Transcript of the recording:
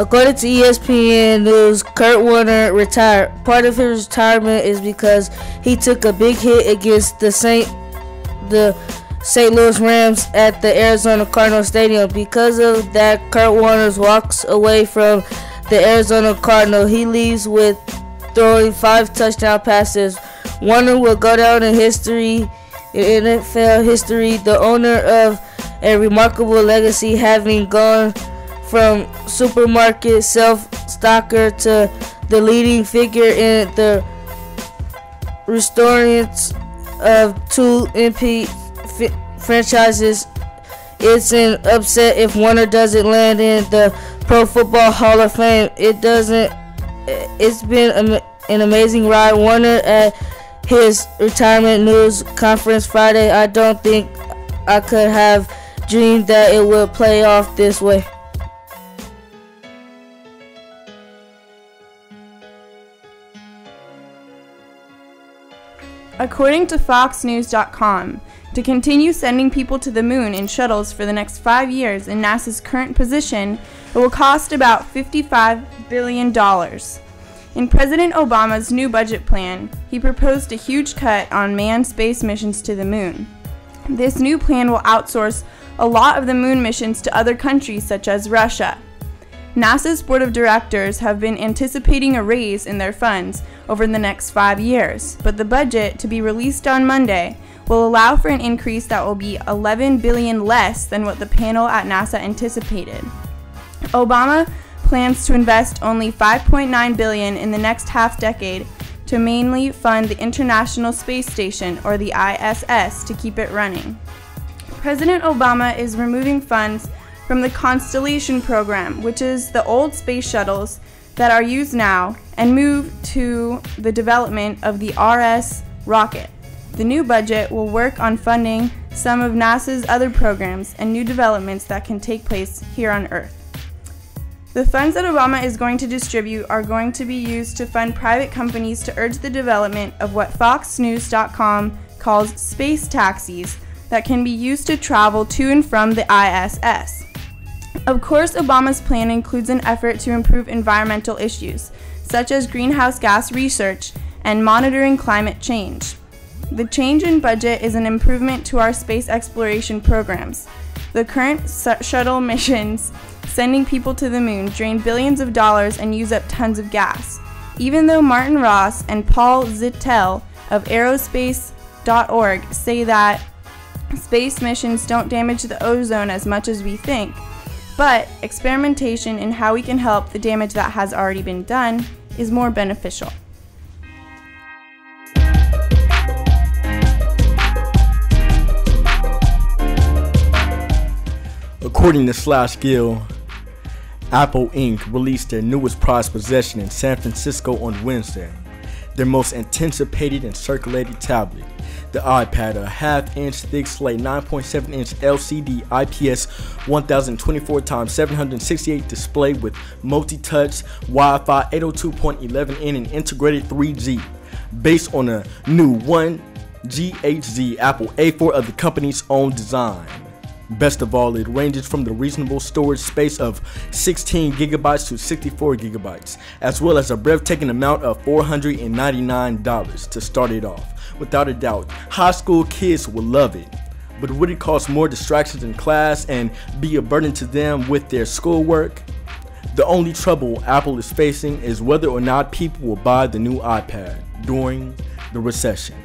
According to ESPN News, Kurt Warner retired. Part of his retirement is because he took a big hit against the St. Louis Rams at the Arizona Cardinals Stadium. Because of that, Kurt Warner walks away from the Arizona Cardinals. He leaves with throwing 5 touchdown passes. Warner will go down in NFL history, the owner of a remarkable legacy, having gone from supermarket self-stocker to the leading figure in the restaurants of 2 MP franchises. It's an upset if Warner doesn't land in the Pro Football Hall of Fame. It's been an amazing ride. Warner at his retirement news conference Friday. I don't think I could have dreamed that it would play off this way. According to FoxNews.com, to continue sending people to the moon in shuttles for the next 5 years in NASA's current position, it will cost about $55 billion. In President Obama's new budget plan, he proposed a huge cut on manned space missions to the moon. This new plan will outsource a lot of the moon missions to other countries such as Russia. NASA's board of directors have been anticipating a raise in their funds over the next 5 years, but the budget, to be released on Monday, will allow for an increase that will be $11 billion less than what the panel at NASA anticipated. Obama plans to invest only $5.9 billion in the next half-decade to mainly fund the International Space Station, or the ISS, to keep it running. President Obama is removing funds from the Constellation program, which is the old space shuttles that are used now, and move to the development of the RS rocket. The new budget will work on funding some of NASA's other programs and new developments that can take place here on Earth. The funds that Obama is going to distribute are going to be used to fund private companies to urge the development of what FoxNews.com calls space taxis that can be used to travel to and from the ISS. Of course, Obama's plan includes an effort to improve environmental issues, such as greenhouse gas research and monitoring climate change. The change in budget is an improvement to our space exploration programs. The current shuttle missions sending people to the moon drain billions of dollars and use up tons of gas. Even though Martin Ross and Paul Zittel of aerospace.org say that space missions don't damage the ozone as much as we think, but experimentation in how we can help the damage that has already been done is more beneficial. According to Gill, Apple Inc. released their newest prized possession in San Francisco on Wednesday, their most anticipated and circulated tablet, the iPad, a half-inch thick slate 9.7-inch LCD IPS 1024x768 display with multi-touch, Wi-Fi 802.11n and integrated 3G, based on a new 1GHz Apple A4 of the company's own design. Best of all, it ranges from the reasonable storage space of 16 gigabytes to 64 gigabytes, as well as a breathtaking amount of $499 to start it off. Without a doubt, high school kids will love it. But would it cause more distractions in class and be a burden to them with their schoolwork? The only trouble Apple is facing is whether or not people will buy the new iPad during the recession.